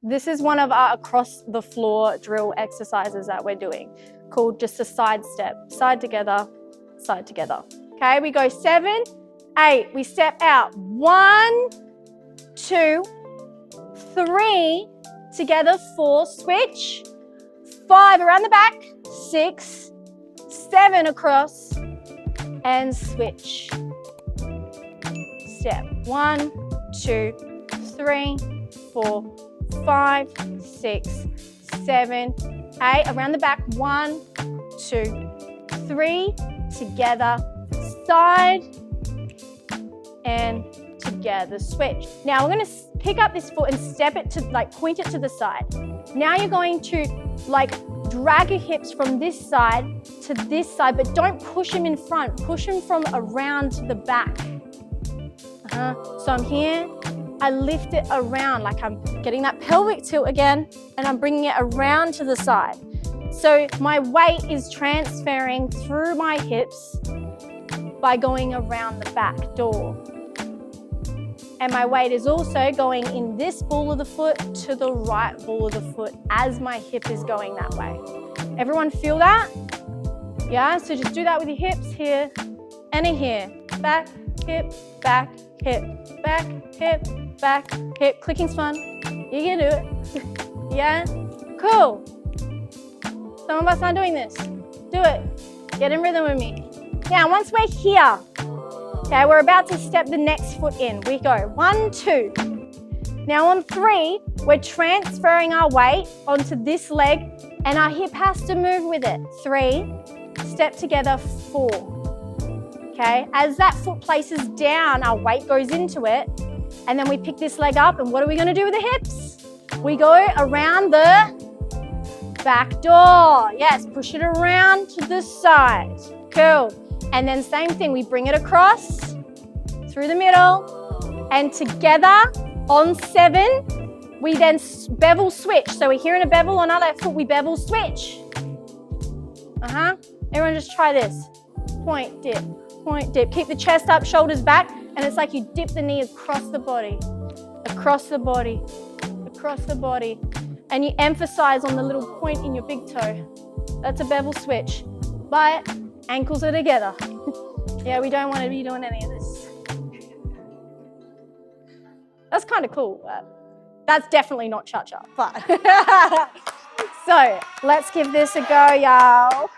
This is one of our across the floor drill exercises that we're doing, called just a side step, side together, side together. Okay, we go 7, 8, we step out, 1, 2, 3, together, 4, switch, 5 around the back, 6, 7 across, and switch. Step 1, 2, 3, 4, 5, 6, 7, 8, around the back, 1, 2, 3, together, side, and together, switch. Now we're going to pick up this foot and step it to, like, point it to the side. Now you're going to, like, drag your hips from this side to this side, but don't push them in front. Push them from around to the back. So I'm here, I lift it around, like I'm getting that pelvic tilt again, and I'm bringing it around to the side. So my weight is transferring through my hips by going around the back door. And my weight is also going in this ball of the foot to the right ball of the foot as my hip is going that way. Everyone feel that? Yeah, so just do that with your hips here and here. Back, hip, back, hip, back, hip, back, hip. Clicking's fun. You can do it. Yeah? Cool. Some of us aren't doing this. Do it. Get in rhythm with me. Now, once we're here, okay, we're about to step the next foot in. We go 1, 2. Now on 3, we're transferring our weight onto this leg and our hip has to move with it. 3, step together, 4. Okay, as that foot places down, our weight goes into it, and then we pick this leg up, and what are we going to do with the hips? We go around the back door. Yes, push it around to the side. Cool. And then same thing, we bring it across through the middle, and together on 7, we then bevel switch. So we're here in a bevel on our left foot, we bevel switch. Everyone just try this. Point, dip, point, dip. Keep the chest up, shoulders back, and it's like you dip the knee across the body, across the body, across the body. And you emphasize on the little point in your big toe. That's a bevel switch. But ankles are together. Yeah, we don't want to be doing any of this. That's kind of cool. That's definitely not cha-cha, but. So let's give this a go, y'all.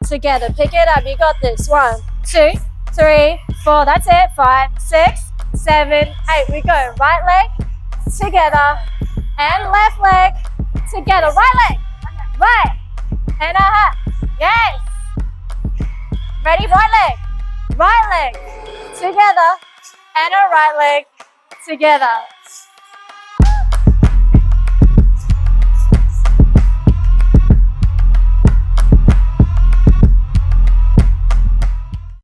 Together, pick it up, you got this. 1, 2, 3, 4, that's it. 5, 6, 7, 8. We go right leg together and left leg together. Right leg, right, and yes. Ready? Right leg together, and a right leg together.